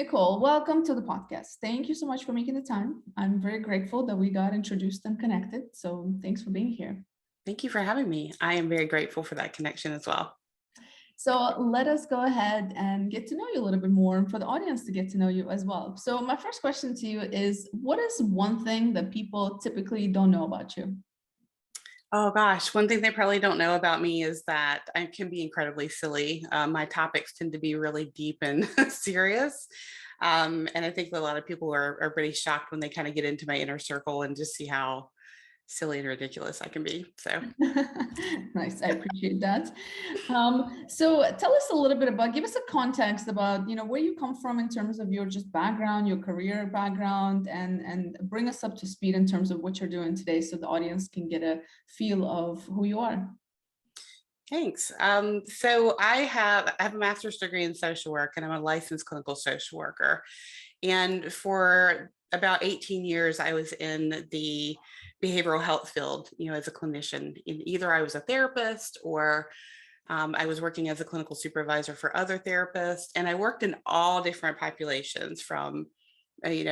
Nicole, welcome to the podcast. Thank you so much for making the time. I'm very grateful that we got introduced and connected. So thanks for being here. Thank you for having me. I am very grateful for that connection as well. So let us go ahead and get to know you a little bit more and for the audience to get to know you as well. So my first question to you is, what is one thing that people typically don't know about you? Oh gosh, one thing they probably don't know about me is that I can be incredibly silly. My topics tend to be really deep and serious. And I think that a lot of people are pretty shocked when they kind of get into my inner circle and just see how silly and ridiculous I can be. So Nice, I appreciate that. So tell us a little bit about, give us a context about, where you come from in terms of your just background, your career background, and bring us up to speed in terms of what you're doing today so the audience can get a feel of who you are. thanks. So I have a master's degree in social work and I'm a licensed clinical social worker. And for about 18 years, I was in the behavioral health field, as a clinician. Either I was a therapist or I was working as a clinical supervisor for other therapists. And I worked in all different populations from,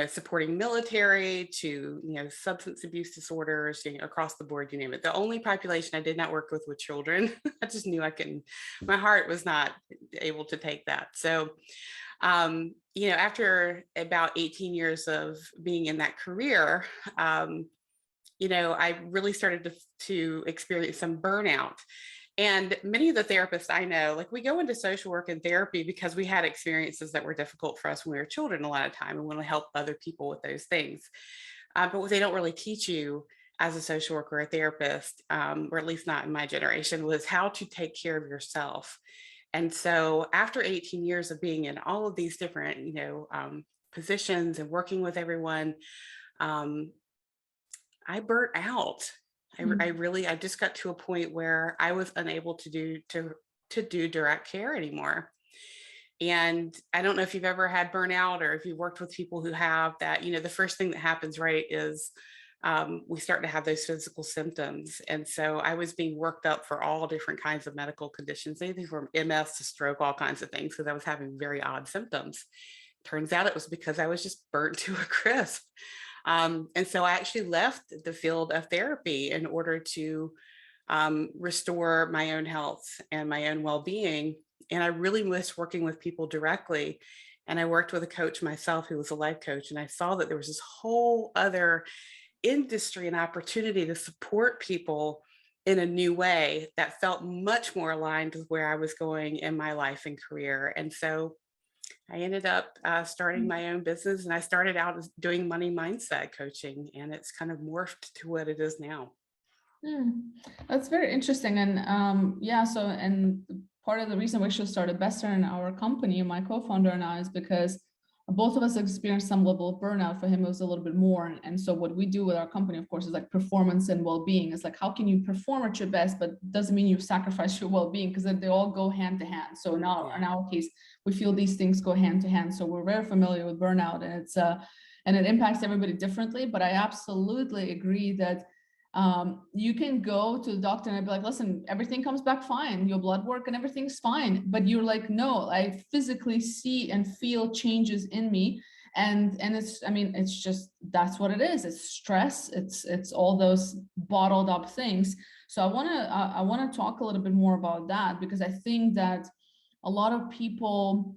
supporting military to, substance abuse disorders, across the board, you name it. The only population I did not work with children. I just knew I couldn't, my heart was not able to take that. So after about 18 years of being in that career, I really started to experience some burnout. And many of the therapists I know, like we go into social work and therapy because we had experiences that were difficult for us when we were children a lot of time and want to help other people with those things. But what they don't really teach you as a social worker or a therapist, or at least not in my generation, was how to take care of yourself. And so after 18 years of being in all of these different, positions and working with everyone, I burnt out. I just got to a point where I was unable to do direct care anymore. And I don't know if you've ever had burnout or if you've worked with people who have that, the first thing that happens, right, is we start to have those physical symptoms. And so I was being worked up for all different kinds of medical conditions, anything from MS to stroke, all kinds of things, because I was having very odd symptoms. Turns out it was because I was just burnt to a crisp. And so I actually left the field of therapy in order to restore my own health and my own well-being. And I really missed working with people directly. And I worked with a coach myself who was a life coach. And I saw that there was this whole other industry and opportunity to support people in a new way that felt much more aligned with where I was going in my life and career. And so I ended up starting my own business, and I started out as doing money mindset coaching, and it's kind of morphed to what it is now. That's very interesting. And and part of the reason we should start Investor in our company, my co-founder and I, is because both of us experienced some level of burnout. For him, it was a little bit more. And so what we do with our company, of course, is like performance and well-being. It's like, how can you perform at your best, but doesn't mean you sacrifice your well-being, because they all go hand to hand. So now in our case, we feel these things go hand to hand. So we're very familiar with burnout, and it impacts everybody differently. But I absolutely agree that you can go to the doctor and be like, listen, everything comes back fine, your blood work and everything's fine. But you're like, no, I physically see and feel changes in me. And it's just, that's what it is. It's stress. It's all those bottled up things. So I want to talk a little bit more about that, because I think that a lot of people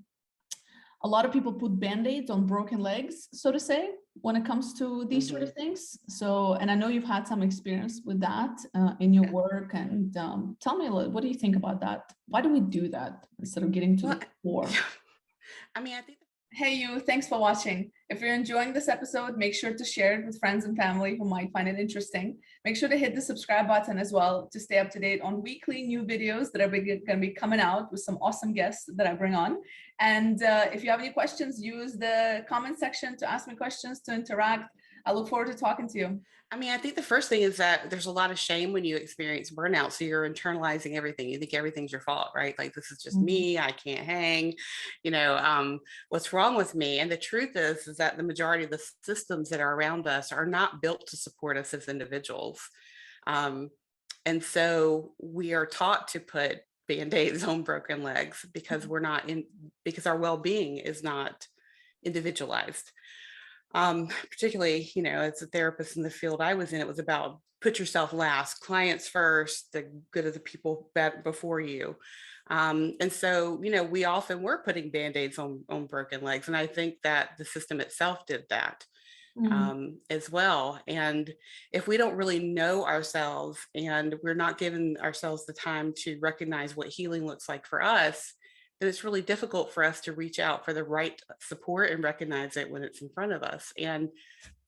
put band-aids on broken legs, so to say, when it comes to these sort of things. So, and I know you've had some experience with that in your work. And tell me a little, what do you think about that? Why do we do that instead of getting to the core? I mean, I think. Hey, you, thanks for watching. If you're enjoying this episode, make sure to share it with friends and family who might find it interesting. Make sure to hit the subscribe button as well to stay up to date on weekly new videos that are going to be coming out with some awesome guests that I bring on. And if you have any questions, use the comment section to ask me questions, to interact. I look forward to talking to you. I mean, I think the first thing is that there's a lot of shame when you experience burnout. So you're internalizing everything. You think everything's your fault, right? Like, this is just me. I can't hang, what's wrong with me? And the truth is that the majority of the systems that are around us are not built to support us as individuals. And so we are taught to put Band-Aids on broken legs because because our well-being is not individualized. Particularly, as a therapist in the field I was in, it was about put yourself last, clients first, the good of the people before you. And so, we often were putting band-aids on broken legs. And I think that the system itself did that as well. And if we don't really know ourselves and we're not giving ourselves the time to recognize what healing looks like for us, then it's really difficult for us to reach out for the right support and recognize it when it's in front of us. And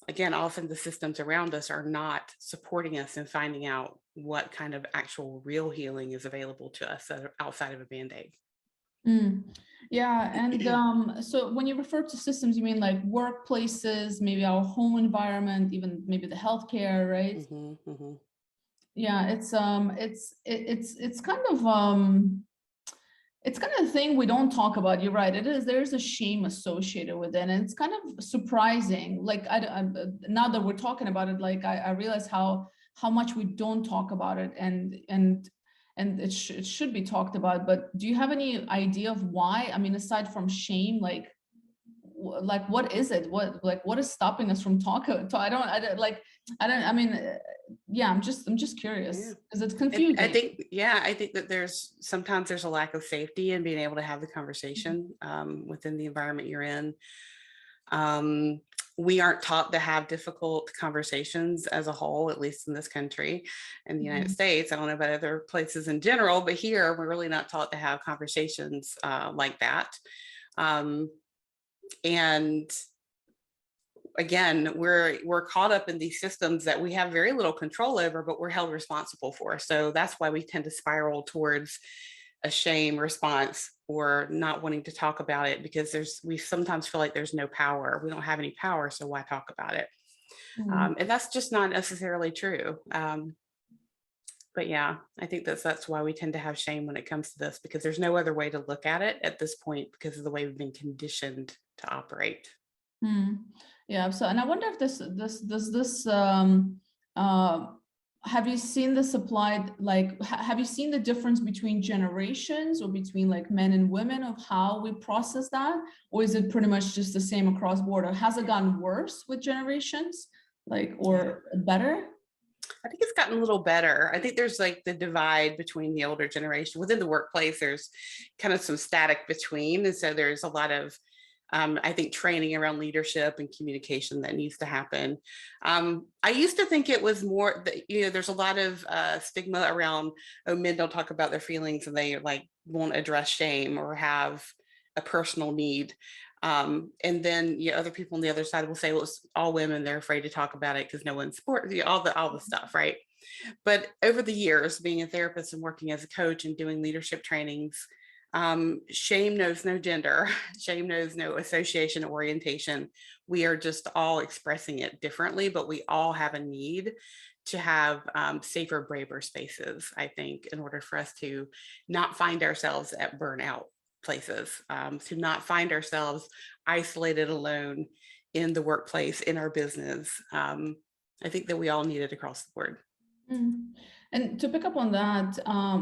again, often the systems around us are not supporting us in finding out what kind of actual real healing is available to us outside of a Band-Aid. Yeah, and so when you refer to systems, you mean like workplaces, maybe our home environment, even maybe the healthcare, right? Yeah, it's kind of it's kind of a thing we don't talk about. You're right. There's a shame associated with it, and it's kind of surprising. Like now that we're talking about it, like I realize how much we don't talk about it, and it should be talked about. But do you have any idea of why? I mean, aside from shame, like what is it? What is stopping us from talking? I mean, yeah, I'm just curious because it's confusing. I think that sometimes there's a lack of safety in being able to have the conversation within the environment you're in. We aren't taught to have difficult conversations as a whole, at least in this country, in the United States. I don't know about other places in general, but here we're really not taught to have conversations like that. And again, we're caught up in these systems that we have very little control over, but we're held responsible for. So that's why we tend to spiral towards a shame response or not wanting to talk about it, because we sometimes feel like there's no power. We don't have any power, so why talk about it? And that's just not necessarily true. But yeah, I think that's why we tend to have shame when it comes to this, because there's no other way to look at it at this point because of the way we've been conditioned to operate. Yeah. So, and I wonder if this have you seen this applied? Like, have you seen the difference between generations or between like men and women of how we process that, or is it pretty much just the same across board? Or has it gotten worse with generations, or better? I think it's gotten a little better. I think there's like the divide between the older generation within the workplace. There's kind of some static between. And so there's a lot of, I think, training around leadership and communication that needs to happen. I used to think it was more that, there's a lot of stigma around, men don't talk about their feelings and they won't address shame or have a personal need. And then other people on the other side will say, well, it's all women, they're afraid to talk about it because no one's support, all the stuff, right? But over the years, being a therapist and working as a coach and doing leadership trainings, shame knows no gender, shame knows no association, orientation. We are just all expressing it differently, but we all have a need to have safer, braver spaces, I think, in order for us to not find ourselves at burnout places, to not find ourselves isolated alone in the workplace, in our business. I think that we all need it across the board. And to pick up on that,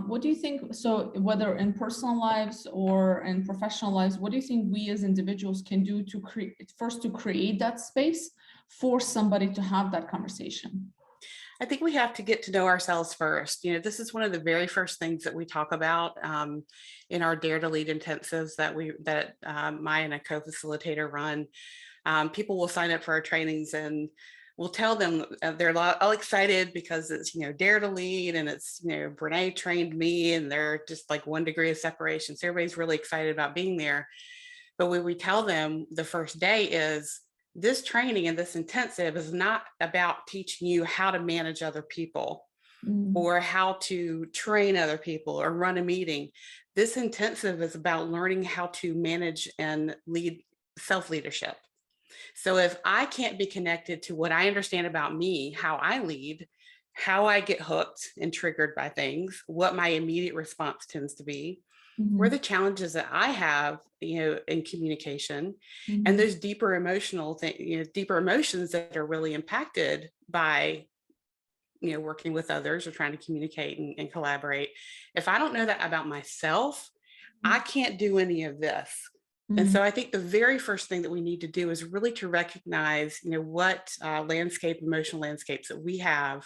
what do you think, so whether in personal lives or in professional lives, what do you think we as individuals can do to create that space for somebody to have that conversation? I think we have to get to know ourselves first. This is one of the very first things that we talk about in our Dare to Lead intensives that Maya and a co-facilitator run. People will sign up for our trainings and we'll tell them they're all excited because it's, Dare to Lead and it's, Brene trained me and they're just like 1 degree of separation. So everybody's really excited about being there. But when we tell them the first day is, this training and this intensive is not about teaching you how to manage other people or how to train other people or run a meeting. This intensive is about learning how to manage and lead self-leadership. So if I can't be connected to what I understand about me, how I lead, how I get hooked and triggered by things, what my immediate response tends to be, where the challenges that I have, in communication, and those deeper emotional things, deeper emotions that are really impacted by, working with others or trying to communicate and collaborate. If I don't know that about myself, I can't do any of this. And so I think the very first thing that we need to do is really to recognize, what emotional landscapes that we have,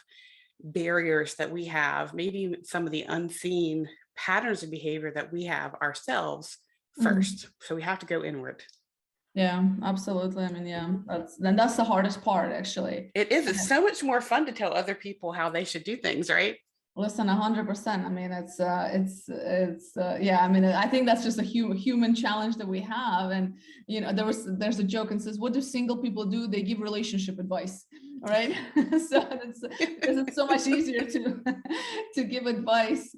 barriers that we have, maybe some of the unseen patterns of behavior that we have ourselves first. So we have to go inward. Yeah, absolutely. I mean, yeah, that's the hardest part, actually. It is. It's so much more fun to tell other people how they should do things, right? Listen, 100%. I mean, yeah. I mean, I think that's just a human challenge that we have. And there's a joke and says, "What do single people do? They give relationship advice." All right. So because it's so much easier to give advice,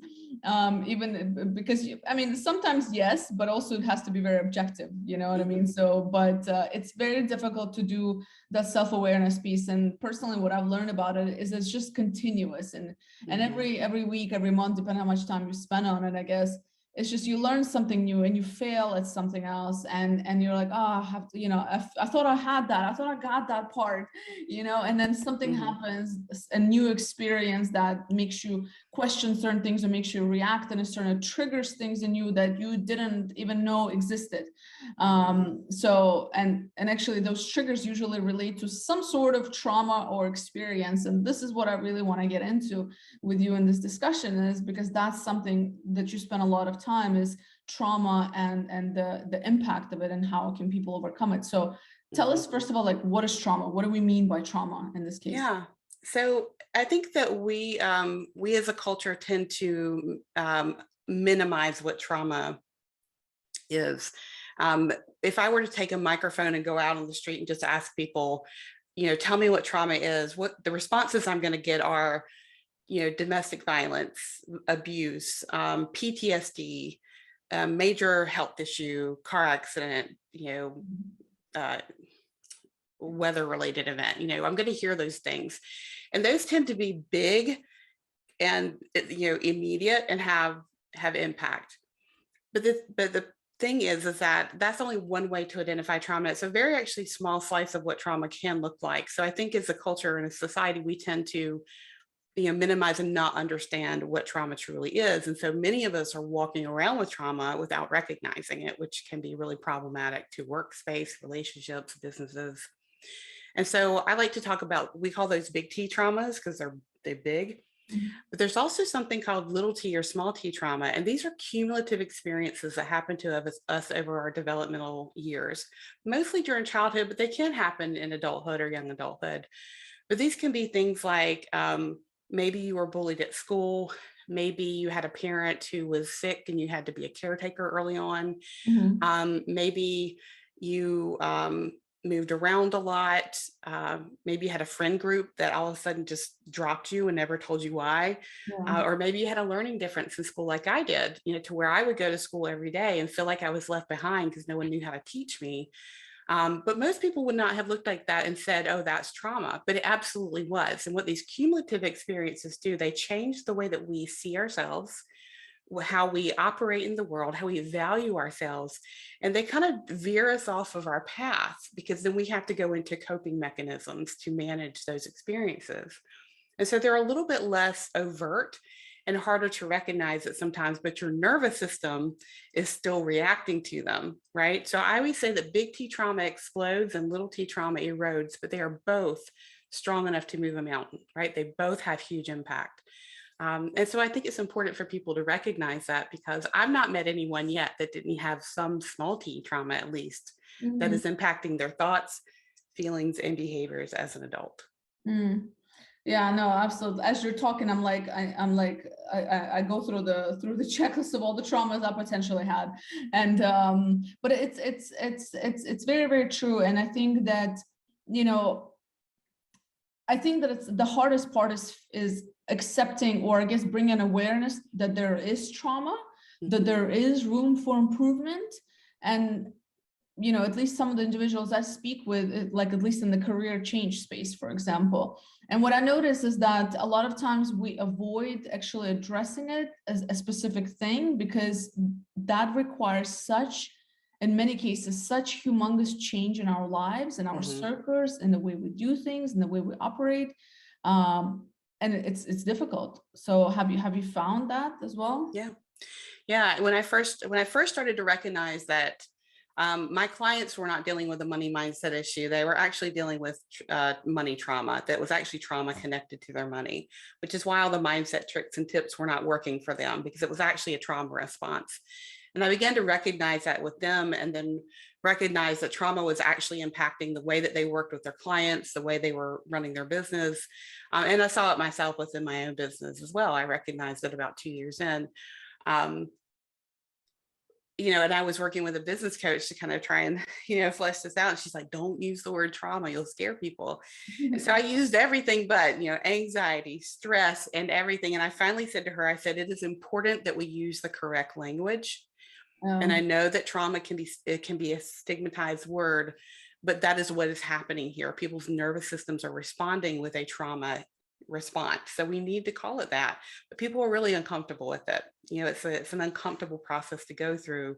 even because I mean, sometimes yes, but also it has to be very objective. You know what I mean? So, but it's very difficult to do that self-awareness piece. And personally, what I've learned about it is it's just continuous, and every week, every month, depending on how much time you spend on it, I guess it's just you learn something new and you fail at something else, and you're like, oh, I have to, I thought I had that, I thought I got that part, and then something happens, a new experience that makes you question certain things or makes you react in a certain, triggers things in you that you didn't even know existed. So and actually those triggers usually relate to some sort of trauma or experience, and this is what I really want to get into with you in this discussion, is because that's something that you spend a lot of time, is trauma and the impact of it and how can people overcome it. So tell us, first of all, like, what is trauma? What do we mean by trauma in this case? Yeah. So I think that we as a culture tend to minimize what trauma is. If I were to take a microphone and go out on the street and just ask people, tell me what trauma is, what the responses I'm going to get are, domestic violence, abuse, PTSD, major health issue, car accident, weather-related event. I'm going to hear those things, and those tend to be big and immediate and have impact. But the thing is that that's only one way to identify trauma. It's a very actually small slice of what trauma can look like. So I think as a culture and a society, we tend to minimize and not understand what trauma truly is. And so many of us are walking around with trauma without recognizing it, which can be really problematic to workspace, relationships, businesses. And so I like to talk about, we call those big T traumas because they're big. But there's also something called little t or small t trauma. And these are cumulative experiences that happen to us over our developmental years, mostly during childhood, but they can happen in adulthood or young adulthood. But these can be things like maybe you were bullied at school. Maybe you had a parent who was sick and you had to be a caretaker early on. Maybe you moved around a lot. Maybe you had a friend group that all of a sudden just dropped you and never told you why. Or maybe you had a learning difference in school like I did, to where I would go to school every day and feel like I was left behind because no one knew how to teach me. But most people would not have looked like that and said, oh, that's trauma, but it absolutely was. And what these cumulative experiences do, they change the way that we see ourselves, how we operate in the world, how we value ourselves, and they kind of veer us off of our path, because then we have to go into coping mechanisms to manage those experiences. And so they're a little bit less overt and harder to recognize it sometimes, but your nervous system is still reacting to them, right? So I always say that big T trauma explodes and little t trauma erodes, but they are both strong enough to move a mountain, right? They both have huge impact. And so I think it's important for people to recognize that, because I've not met anyone yet that didn't have some small t trauma, at least, that is impacting their thoughts, feelings, and behaviors as an adult. Yeah, no, absolutely. As you're talking, I go through the checklist of all the traumas I potentially had, and but it's very, very true. And I think that it's the hardest part is accepting, or I guess bringing awareness that there is trauma, that there is room for improvement. And at least some of the individuals I speak with, like at least in the career change space, for example. And what I notice is that a lot of times we avoid actually addressing it as a specific thing, because that requires in many cases, such humongous change in our lives and our circles, in the way we do things, and the way we operate. And it's difficult. So have you found that as well? Yeah. When I first started to recognize that My clients were not dealing with a money mindset issue. They were actually dealing with money trauma that was actually trauma connected to their money, which is why all the mindset tricks and tips were not working for them, because it was actually a trauma response. And I began to recognize that with them, and then recognize that trauma was actually impacting the way that they worked with their clients, the way they were running their business. And I saw it myself within my own business as well. I recognized it about 2 years in. And I was working with a business coach to kind of try and, flesh this out. And she's like, don't use the word trauma, you'll scare people. And so I used everything but, anxiety, stress, and everything. And I finally said to her, I said, it is important that we use the correct language. And I know that trauma can be a stigmatized word, but that is what is happening here. People's nervous systems are responding with a trauma response. So we need to call it that, but people are really uncomfortable with it. It's an uncomfortable process to go through,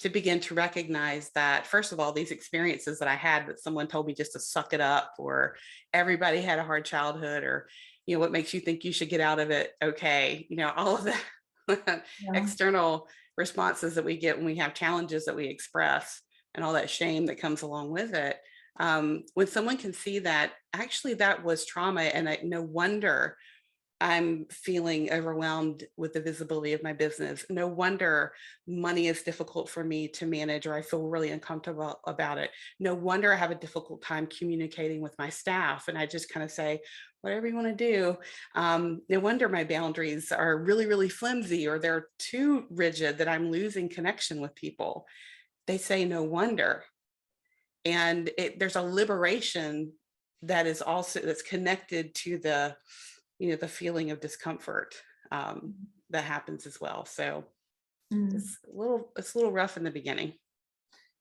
to begin to recognize that, first of all, these experiences that I had, that someone told me just to suck it up, or everybody had a hard childhood, or, what makes you think you should get out of it? Okay. All of the external responses that we get when we have challenges that we express, and all that shame that comes along with it. When someone can see that actually that was trauma, and no wonder I'm feeling overwhelmed with the visibility of my business. No wonder money is difficult for me to manage, or I feel really uncomfortable about it. No wonder I have a difficult time communicating with my staff, and I just kind of say, whatever you want to do. No wonder my boundaries are really, really flimsy, or they're too rigid that I'm losing connection with people. They say, no wonder. And there's a liberation that is also, that's connected to the feeling of discomfort that happens as well. So it's a little rough in the beginning.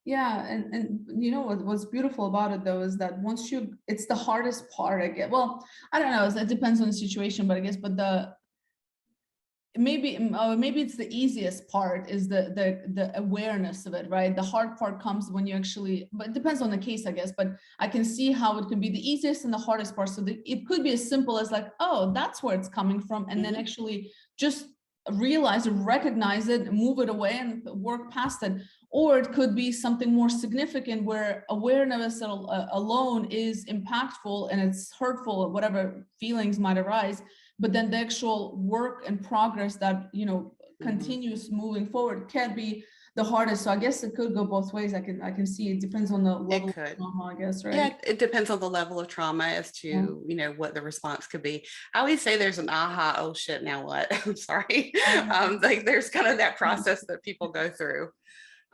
Yeah, and what's beautiful about it though is that it's the hardest part, I guess. Well, I don't know, it depends on the situation, but I guess, maybe it's the easiest part is the awareness of it, right? The hard part comes when you actually, but it depends on the case, I guess, but I can see how it could be the easiest and the hardest part. So it could be as simple as like, oh, that's where it's coming from, and then actually just realize and recognize it, move it away and work past it. Or it could be something more significant where awareness alone is impactful and it's hurtful, whatever feelings might arise. But then the actual work and progress that, continues moving forward can be the hardest. So I guess it could go both ways. I can see it depends on the level of trauma, I guess, right? Yeah, it depends on the level of trauma as to, what the response could be. I always say there's an aha, oh shit, now what? I'm sorry. Like there's kind of that process that people go through.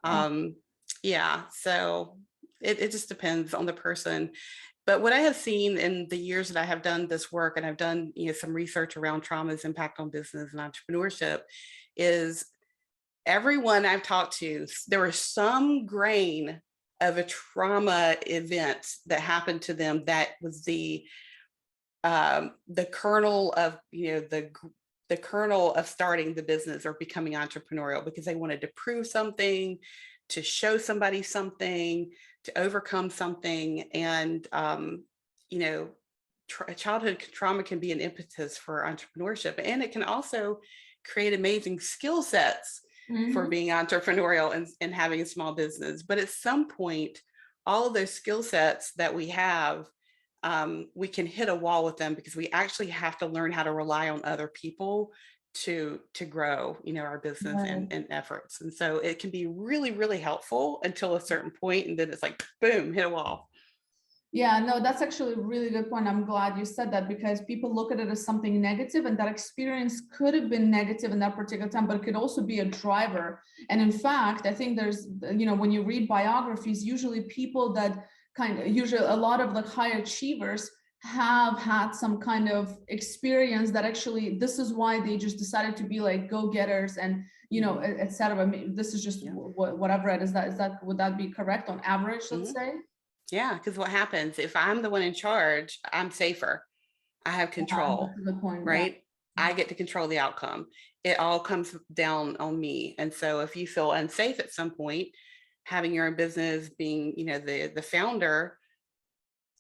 So it just depends on the person. But what I have seen in the years that I have done this work, and I've done some research around trauma's impact on business and entrepreneurship, is everyone I've talked to, there was some grain of a trauma event that happened to them that was the kernel of the kernel of starting the business or becoming entrepreneurial, because they wanted to prove something, to show somebody something, to overcome something. And childhood trauma can be an impetus for entrepreneurship, and it can also create amazing skill sets for being entrepreneurial and having a small business. But at some point, all of those skill sets that we have, we can hit a wall with them, because we actually have to learn how to rely on other people to grow, our business and efforts. And so it can be really, really helpful until a certain point, and then it's like, boom, hit a wall. Yeah, no, that's actually a really good point. I'm glad you said that, because people look at it as something negative, and that experience could have been negative in that particular time, but it could also be a driver. And in fact, I think there's, when you read biographies, usually people that usually a lot of like high achievers have had some kind of experience that actually, this is why they just decided to be like go-getters and, etc. This is just what I've read. Would that be correct on average, let's say? Yeah, because what happens if I'm the one in charge, I'm safer. I have control, that's a good point, right? Yeah. I get to control the outcome. It all comes down on me. And so if you feel unsafe at some point, having your own business, being, the founder,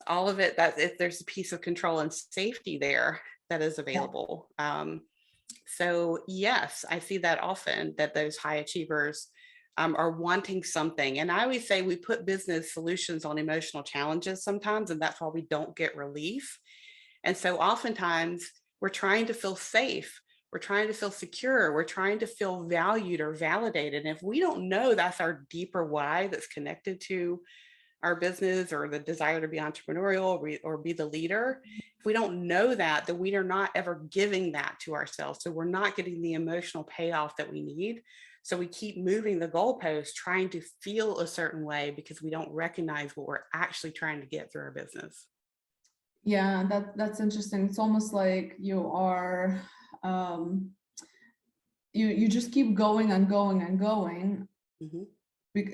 all of it, there's a piece of control and safety there that is available. So yes, I see that often, that those high achievers are wanting something. And I always say we put business solutions on emotional challenges sometimes, and that's why we don't get relief. And so oftentimes we're trying to feel safe. We're trying to feel secure. We're trying to feel valued or validated. And if we don't know that's our deeper why that's connected to our business or the desire to be entrepreneurial or be the leader, if we don't know that, then we are not ever giving that to ourselves. So we're not getting the emotional payoff that we need. So we keep moving the goalposts, trying to feel a certain way because we don't recognize what we're actually trying to get through our business. Yeah, that's interesting. It's almost like you are, you just keep going and going and going. Mm-hmm.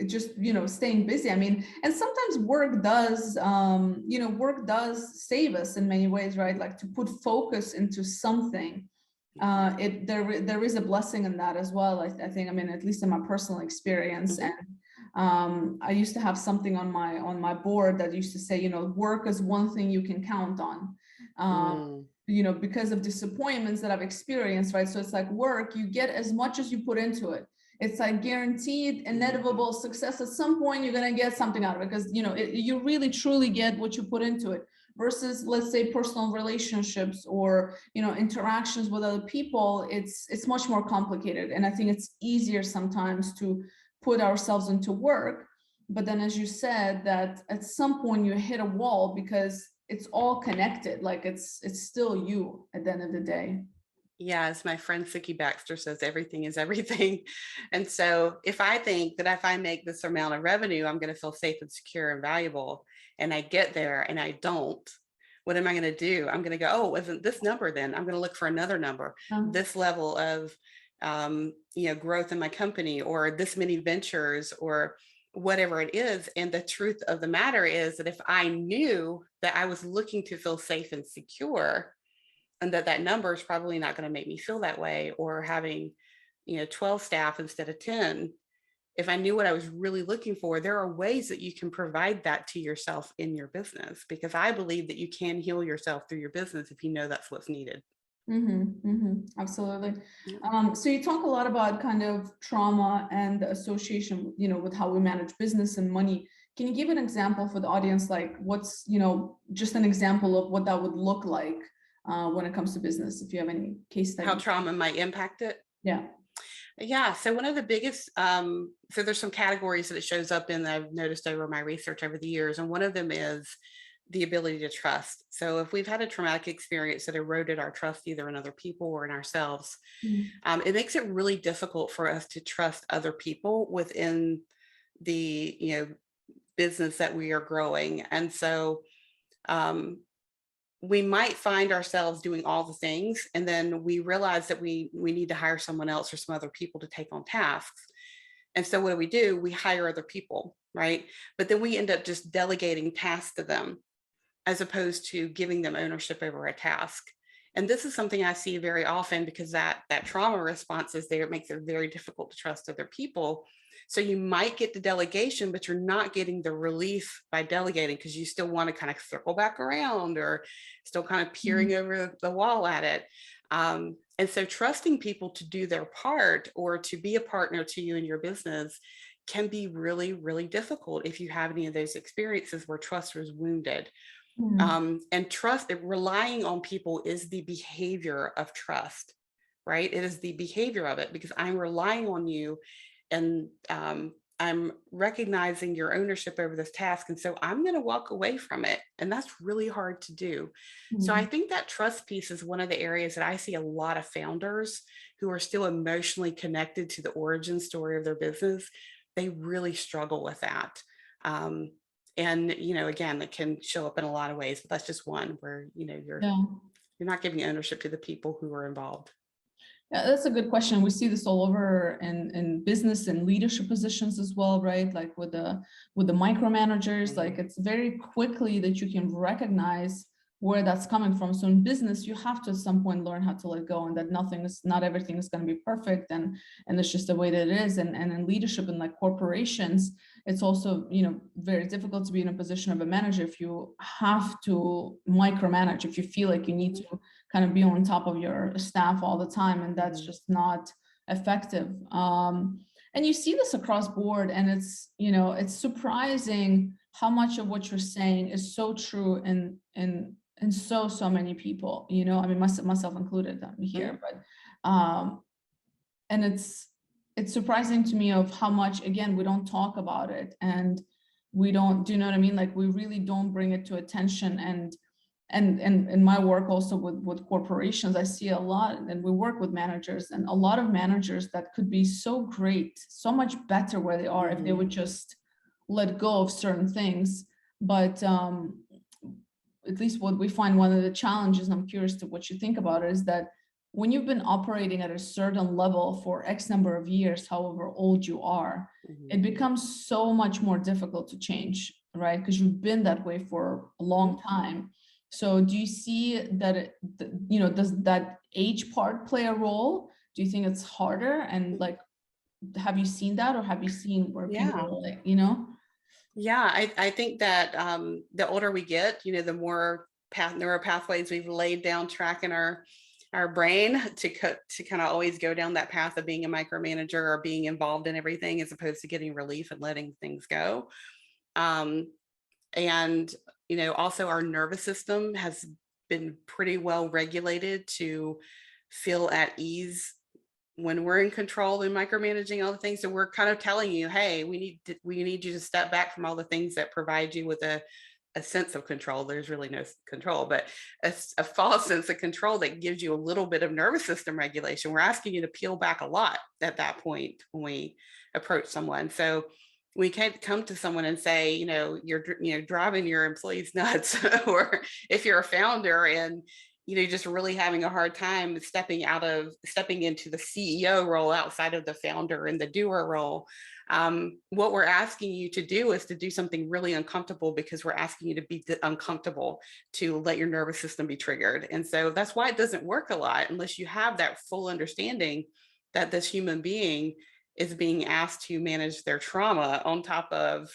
Just, staying busy. I mean, and sometimes work does, work does save us in many ways, right? Like to put focus into something. There is a blessing in that as well. I think, I mean, at least in my personal experience. Mm-hmm. And I used to have something on my board that used to say, work is one thing you can count on. Because of disappointments that I've experienced, right? So it's like work, you get as much as you put into it. It's like guaranteed, inevitable success. At some point, you're going to get something out of it because, you really, truly get what you put into it versus, let's say, personal relationships or, interactions with other people. It's much more complicated. And I think it's easier sometimes to put ourselves into work. But then, as you said, that at some point you hit a wall because it's all connected. Like it's still you at the end of the day. Yeah, as my friend Siki Baxter says, everything is everything. And so if I think that if I make this amount of revenue, I'm going to feel safe and secure and valuable, and I get there and I don't, what am I going to do? I'm going to go, oh, isn't this number then? I'm going to look for another number, this level of, growth in my company or this many ventures or whatever it is. And the truth of the matter is that if I knew that I was looking to feel safe and secure, and that number is probably not going to make me feel that way, or having 12 staff instead of 10, if I knew what I was really looking for, there are ways that you can provide that to yourself in your business, because I believe that you can heal yourself through your business if you know that's what's needed. Absolutely. Yeah. So you talk a lot about kind of trauma and the association, with how we manage business and money. Can you give an example for the audience, like what's, just an example of what that would look like when it comes to business, if you have any case studies? How trauma might impact it? Yeah. So one of the biggest, so there's some categories that it shows up in that I've noticed over my research over the years. And one of them is the ability to trust. So if we've had a traumatic experience that eroded our trust either in other people or in ourselves, it makes it really difficult for us to trust other people within the business that we are growing. And so we might find ourselves doing all the things, and then we realize that we need to hire someone else or some other people to take on tasks. And so what do? We hire other people, right? But then we end up just delegating tasks to them as opposed to giving them ownership over a task. And this is something I see very often because that trauma response is there. It makes it very difficult to trust other people. So you might get the delegation, but you're not getting the relief by delegating because you still want to kind of circle back around or still kind of peering over the wall at it. And so trusting people to do their part or to be a partner to you in your business can be really, really difficult if you have any of those experiences where trust was wounded. And trust, relying on people is the behavior of trust, right? It is the behavior of it because I'm relying on you and I'm recognizing your ownership over this task. And so I'm going to walk away from it. And that's really hard to do. So I think that trust piece is one of the areas that I see a lot of founders who are still emotionally connected to the origin story of their business. They really struggle with that. And, again, it can show up in a lot of ways, but that's just one where, you're not giving ownership to the people who are involved. Yeah, that's a good question. We see this all over in business and leadership positions as well, right? Like with the micromanagers, like it's very quickly that you can recognize where that's coming from. So in business, you have to at some point learn how to let go, and that not everything is going to be perfect, and it's just the way that it is. And in leadership and like corporations, it's also very difficult to be in a position of a manager if you have to micromanage, if you feel like you need to kind of be on top of your staff all the time, and that's just not effective. And and you see this across board, and it's, you know, it's surprising how much of what you're saying is so true in so many people, you know, I mean, myself included here, but and it's surprising to me of how much, again, we don't talk about it, and we don't, do you know what I mean? Like, we really don't bring it to attention. And in my work also with corporations, I see a lot, and we work with managers, and a lot of managers that could be so great, so much better where they are if they would just let go of certain things. But at least what we find, one of the challenges, and I'm curious to what you think about it, is that when you've been operating at a certain level for X number of years, however old you are, it becomes so much more difficult to change, right? Because you've been that way for a long time. So do you see that, you know, does that age part play a role? Do you think it's harder? And like, have you seen that, or have you seen where people, like, you know? Yeah, I think that the older we get, you know, the more neural pathways we've laid down track in our brain to kind of always go down that path of being a micromanager or being involved in everything, as opposed to getting relief and letting things go. And, you know, also our nervous system has been pretty well regulated to feel at ease when we're in control and micromanaging all the things. So we're kind of telling you, hey, we need you to step back from all the things that provide you with a sense of control. There's really no control, but a false sense of control that gives you a little bit of nervous system regulation. We're asking you to peel back a lot at that point when we approach someone. So we can't come to someone and say, you know, you're driving your employees nuts, or if you're a founder and, you know, just really having a hard time stepping into the CEO role outside of the founder and the doer role. What we're asking you to do is to do something really uncomfortable, because we're asking you to be uncomfortable, to let your nervous system be triggered. And so that's why it doesn't work a lot unless you have that full understanding that this human being is being asked to manage their trauma on top of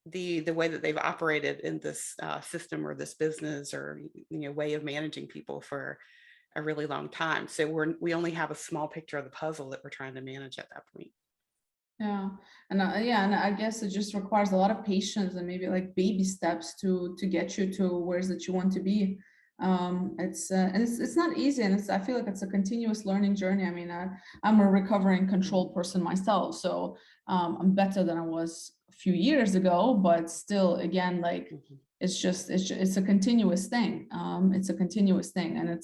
the way that they've operated in this system or this business or, you know, way of managing people for a really long time. So we only have a small picture of the puzzle that we're trying to manage at that point. Yeah, and I guess it just requires a lot of patience and maybe like baby steps to get you to where is that you want to be. It's not easy, and I feel like it's a continuous learning journey. I mean, I'm a recovering control person myself, so I'm better than I was a few years ago, but still, again, like it's a continuous thing. It's a continuous thing, and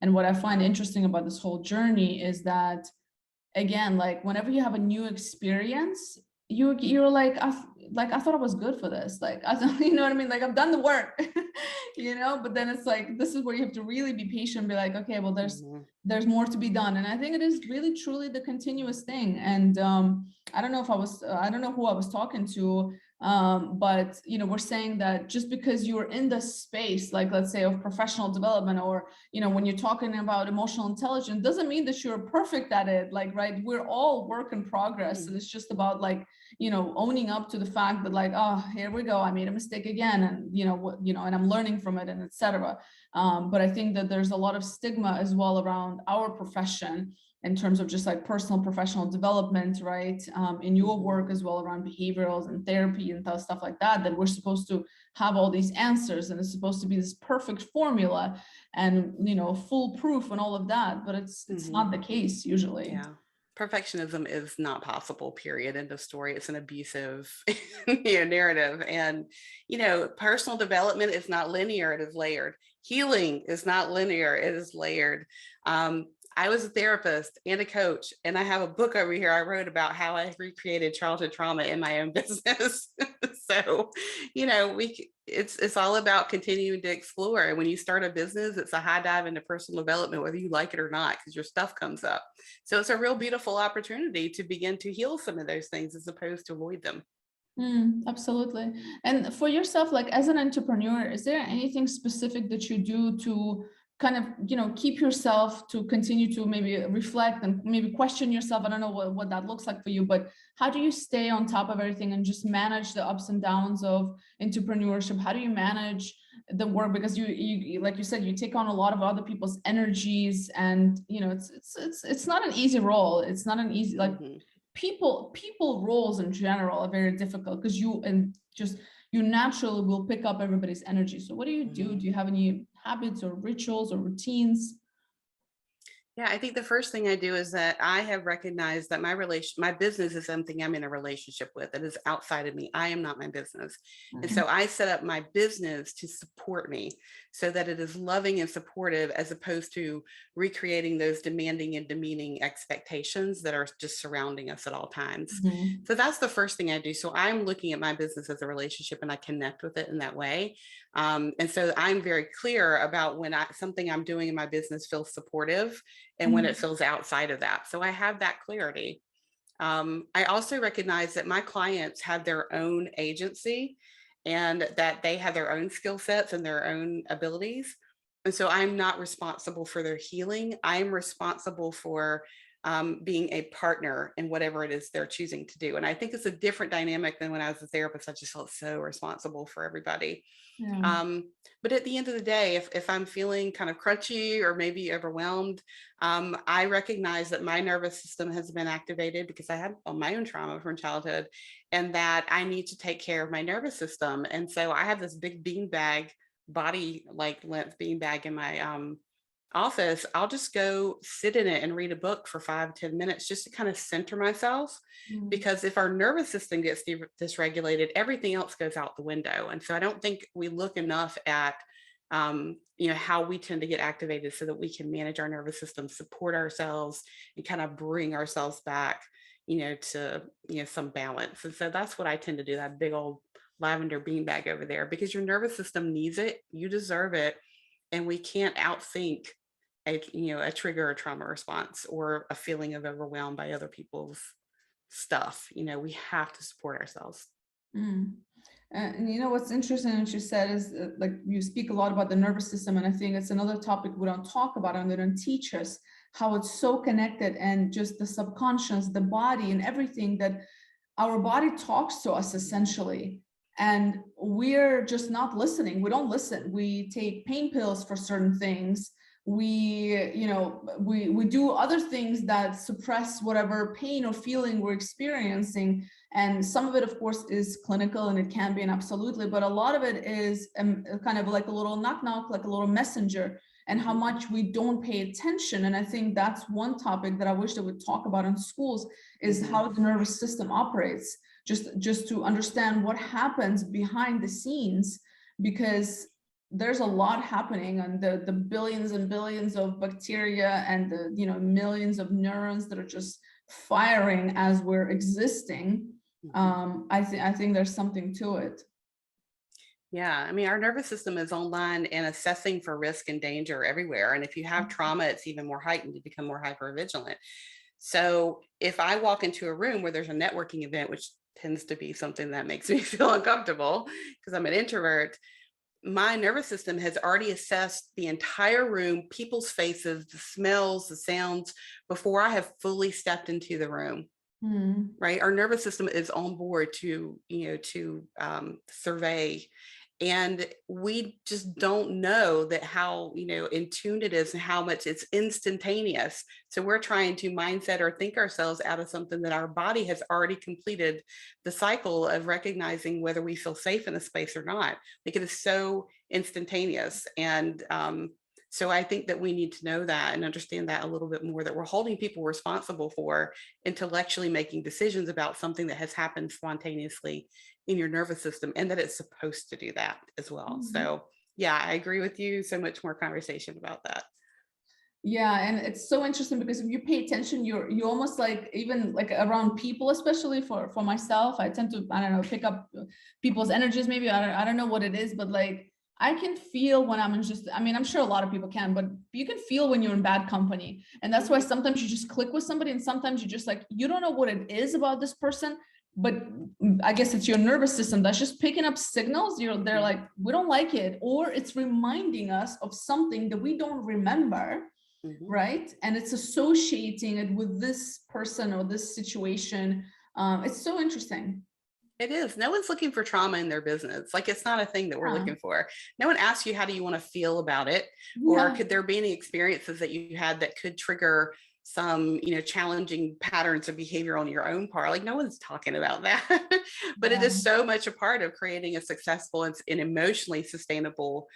and what I find interesting about this whole journey is that, again, like whenever you have a new experience, you're like, I thought I was good for this. Like, you know what I mean? Like, I've done the work, you know, but then it's like, this is where you have to really be patient, be like, okay, well, there's more to be done. And I think it is really, truly the continuous thing. And I don't know who I was talking to, but, you know, we're saying that just because you're in the space, like, let's say, of professional development, or, you know, when you're talking about emotional intelligence, doesn't mean that you're perfect at it. Like, right, we're all work in progress. And it's just about, like, you know, owning up to the fact that, like, oh, here we go, I made a mistake again, and and I'm learning from it, and etc. But I think that there's a lot of stigma as well around our profession in terms of just like personal professional development, right? In your work as well, around behaviorals and therapy and stuff like that, that we're supposed to have all these answers, and it's supposed to be this perfect formula and, you know, foolproof and all of that, but it's not the case usually. Yeah. Perfectionism is not possible, period. End of story. It's an abusive narrative. And, you know, personal development is not linear, it is layered. Healing is not linear, it is layered. I was a therapist and a coach, and I have a book over here I wrote about how I recreated childhood trauma in my own business. So, you know, it's all about continuing to explore. And when you start a business, it's a high dive into personal development, whether you like it or not, because your stuff comes up. So it's a real beautiful opportunity to begin to heal some of those things as opposed to avoid them. Absolutely. And for yourself, like as an entrepreneur, is there anything specific that you do to kind of, you know, keep yourself to continue to maybe reflect and maybe question yourself? I don't know what that looks like for you, but how do you stay on top of everything and just manage the ups and downs of entrepreneurship? How do you manage the work? Because you like you said, you take on a lot of other people's energies, and, you know, it's not an easy role. It's not an easy, like, people roles in general are very difficult because you naturally will pick up everybody's energy. So what do you do? Do you have any habits or rituals or routines? Yeah, I think the first thing I do is that I have recognized that my business is something I'm in a relationship with. It is outside of me. I am not my business. And so I set up my business to support me so that it is loving and supportive, as opposed to recreating those demanding and demeaning expectations that are just surrounding us at all times. Mhm. So that's the first thing I do. So I'm looking at my business as a relationship, and I connect with it in that way. And so I'm very clear about when something I'm doing in my business feels supportive and when it Mhm. feels outside of that. So I have that clarity. I also recognize that my clients have their own agency and that they have their own skill sets and their own abilities. And so I'm not responsible for their healing. I'm responsible for being a partner in whatever it is they're choosing to do. And I think it's a different dynamic than when I was a therapist. I just felt so responsible for everybody. Yeah. But at the end of the day, if I'm feeling kind of crunchy or maybe overwhelmed, I recognize that my nervous system has been activated because I had my own trauma from childhood, and that I need to take care of my nervous system. And so I have this big beanbag, body like length beanbag in my office. I'll just go sit in it and read a book for 5 to 10 minutes just to kind of center myself, Mhm. because if our nervous system gets dysregulated, everything else goes out the window. And so I don't think we look enough at how we tend to get activated so that we can manage our nervous system, support ourselves, and kind of bring ourselves back, to some balance. And so that's what I tend to do, that big old lavender beanbag over there, because your nervous system needs it, you deserve it, and we can't outthink a trigger or trauma response or a feeling of overwhelmed by other people's stuff. We have to support ourselves. Mm. And what's interesting, what you said is like you speak a lot about the nervous system, and I think it's another topic we don't talk about and they don't teach us how it's so connected, and just the subconscious, the body, and everything, that our body talks to us essentially, and we're just not listening. We don't listen. We take pain pills for certain things. We do other things that suppress whatever pain or feeling we're experiencing, and some of it of course is clinical, and it can be, and absolutely, but a lot of it is kind of like a little knock knock, like a little messenger, and how much we don't pay attention. And I think that's one topic that I wish they would talk about in schools, is how the nervous system operates, just to understand what happens behind the scenes, because there's a lot happening, and the billions and billions of bacteria, and the millions of neurons that are just firing as we're existing. I think there's something to it. Yeah, I mean, our nervous system is online and assessing for risk and danger everywhere. And if you have trauma, it's even more heightened. You become more hypervigilant. So if I walk into a room where there's a networking event, which tends to be something that makes me feel uncomfortable because I'm an introvert, my nervous system has already assessed the entire room, people's faces, the smells, the sounds, before I have fully stepped into the room. Right? Our nervous system is on board to survey, and we just don't know that how in tune it is and how much it's instantaneous. So we're trying to mindset or think ourselves out of something that our body has already completed the cycle of recognizing whether we feel safe in a space or not. Like, it is so instantaneous. And so I think that we need to know that and understand that a little bit more, that we're holding people responsible for intellectually making decisions about something that has happened spontaneously in your nervous system, and that it's supposed to do that as well. So yeah, I agree with you. So much more conversation about that. Yeah, and it's so interesting because if you pay attention, you almost like, even like around people, especially for myself, I tend to, I don't know, pick up people's energies. Maybe I don't know what it is, but like I can feel when I'm in just, I mean, I'm sure a lot of people can, but you can feel when you're in bad company. And that's why sometimes you just click with somebody, and sometimes you just like, you don't know what it is about this person, but I guess it's your nervous system that's just picking up signals. They're like, we don't like it, or it's reminding us of something that we don't remember. Right? And it's associating it with this person or this situation. It's so interesting. It is. No one's looking for trauma in their business. Like, it's not a thing that we're looking for. No one asks you, how do you want to feel about it? Or could there be any experiences that you had that could trigger some, challenging patterns of behavior on your own part. Like no one's talking about that, but it Yeah. is so much a part of creating a successful and emotionally sustainable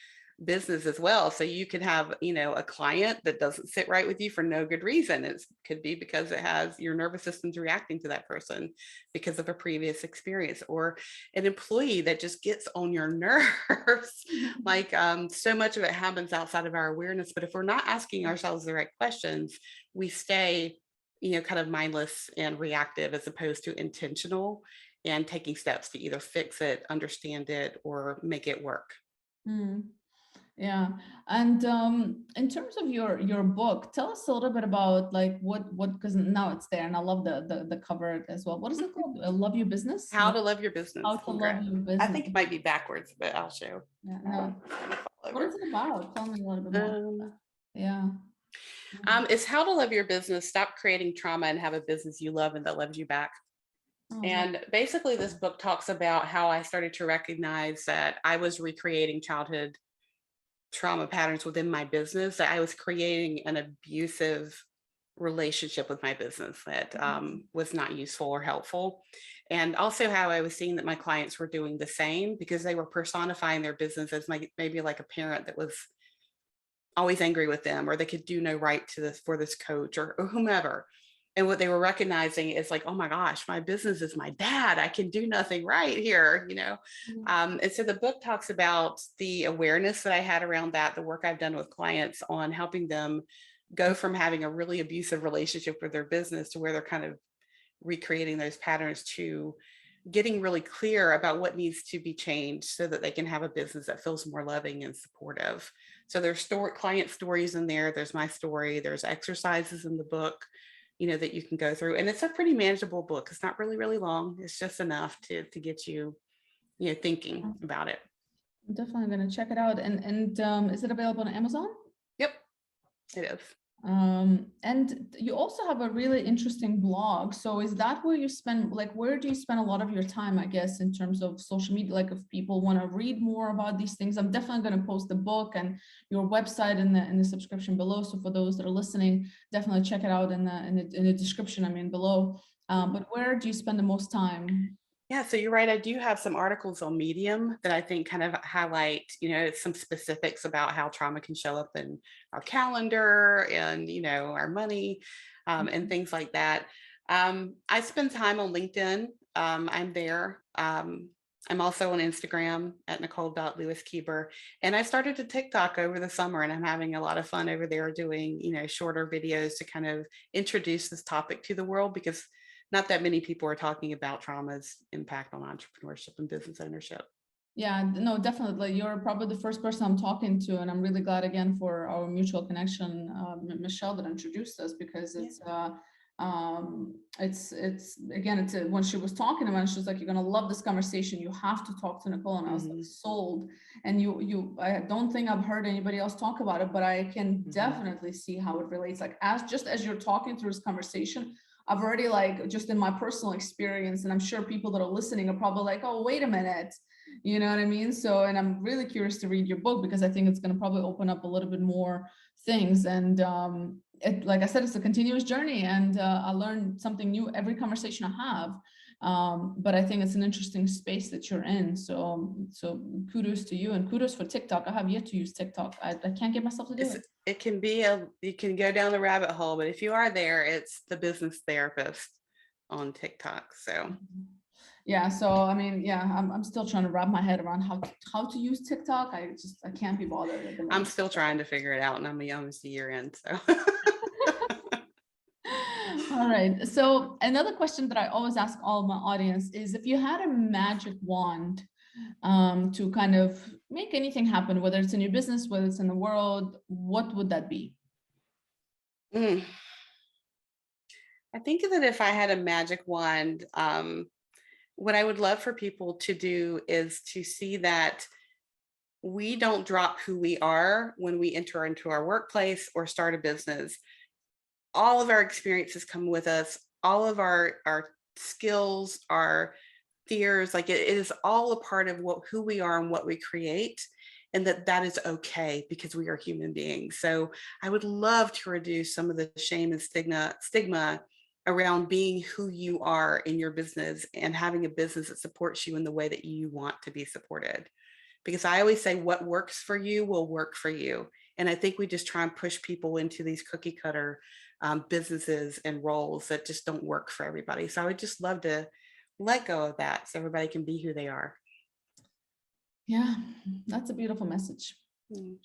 business as well. So you could have, a client that doesn't sit right with you for no good reason. It could be because it has your nervous system's reacting to that person because of a previous experience, or an employee that just gets on your nerves. Like so much of it happens outside of our awareness. But if we're not asking ourselves the right questions, we stay, kind of mindless and reactive as opposed to intentional and taking steps to either fix it, understand it, or make it work. Mm. Yeah. And in terms of your book, tell us a little bit about like what because now it's there and I love the cover as well. What is it called? Love Your Business? How to Love Your Business. How to Love Your Business. I think it might be backwards, but I'll show. Yeah, no. What is it about? Tell me a little bit more. Yeah. It's How to Love Your Business, Stop Creating Trauma and Have a Business You Love and that loves you back. Oh, And basically this book talks about how I started to recognize that I was recreating childhood trauma patterns within my business, that I was creating an abusive relationship with my business that was not useful or helpful. And also how I was seeing that my clients were doing the same because they were personifying their business as maybe like a parent that was always angry with them, or they could do no right to this for this coach or whomever. And what they were recognizing is like, oh my gosh, my business is my dad. I can do nothing right here, And so the book talks about the awareness that I had around that, the work I've done with clients on helping them go from having a really abusive relationship with their business to where they're kind of recreating those patterns, to getting really clear about what needs to be changed so that they can have a business that feels more loving and supportive. So there's client stories in there. There's my story. There's exercises in the book, that you can go through. And it's a pretty manageable book. It's not really, really long. It's just enough to get you, thinking about it. I'm definitely going to check it out. And is it available on Amazon? Yep, it is. And you also have a really interesting blog. So is that where you spend, like, where do you spend a lot of your time, I guess, in terms of social media? Like if people want to read more about these things, I'm definitely going to post the book and your website in the description below. So for those that are listening, definitely check it out in the description, below. But where do you spend the most time? Yeah, so you're right. I do have some articles on Medium that I think kind of highlight, some specifics about how trauma can show up in our calendar and, our money and things like that. I spend time on LinkedIn. I'm there. I'm also on Instagram at Nicole.Lewis-Keeber. And I started a TikTok over the summer, and I'm having a lot of fun over there doing, shorter videos to kind of introduce this topic to the world, because not that many people are talking about trauma's impact on entrepreneurship and business ownership. Yeah, no, definitely. You're probably the first person I'm talking to, and I'm really glad again for our mutual connection, Michelle, that introduced us, because it's when she was talking about it, she was like, "You're gonna love this conversation. You have to talk to Nicole." And I was like, sold. And I don't think I've heard anybody else talk about it, but I can definitely see how it relates. Like as you're talking through this conversation, I've already, like, just in my personal experience, and I'm sure people that are listening are probably like, oh, wait a minute, you know what I mean? So, and I'm really curious to read your book, because I think it's going to probably open up a little bit more things. And like I said, it's a continuous journey, and I learn something new every conversation I have. But I think it's an interesting space that you're in. So kudos to you, and kudos for TikTok. I have yet to use TikTok. I can't get myself to do it. It can be you can go down the rabbit hole, but if you are there, it's the business therapist on TikTok. So yeah, so I mean, yeah, I'm still trying to wrap my head around how to use TikTok. I can't be bothered at the moment. I'm still trying to figure it out, and I'm almost a year in, so. All right. So another question that I always ask all of my audience is, if you had a magic wand to kind of make anything happen, whether it's in your business, whether it's in the world, what would that be? I think that if I had a magic wand, what I would love for people to do is to see that we don't drop who we are when we enter into our workplace or start a business. All of our experiences come with us, all of our skills, our fears, like it is all a part of who we are and what we create. and that is okay because we are human beings. So I would love to reduce some of the shame and stigma around being who you are in your business and having a business that supports you in the way that you want to be supported. Because I always say what works for you will work for you. And I think we just try and push people into these cookie cutter businesses and roles that just don't work for everybody. So I would just love to let go of that so everybody can be who they are. Yeah, that's a beautiful message.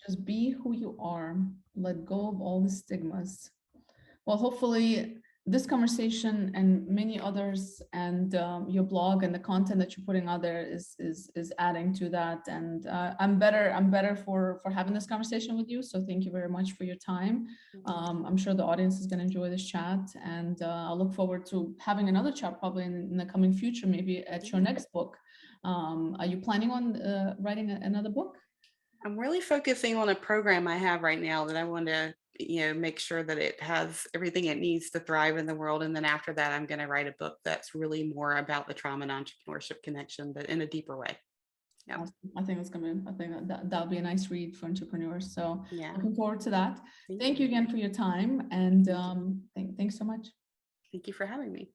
Just be who you are. Let go of all the stigmas. Well, hopefully this conversation and many others, and your blog and the content that you're putting out there is adding to that. And I'm better for having this conversation with you. So thank you very much for your time. I'm sure the audience is going to enjoy this chat, and I'll look forward to having another chat probably in the coming future, maybe at your next book. Are you planning on writing another book? I'm really focusing on a program I have right now that I want to, make sure that it has everything it needs to thrive in the world. And then after that, I'm going to write a book that's really more about the trauma and entrepreneurship connection, but in a deeper way. Yeah. Awesome. I think that'll be a nice read for entrepreneurs. So Yeah. looking forward to that. Thank you again for your time. And thanks so much. Thank you for having me.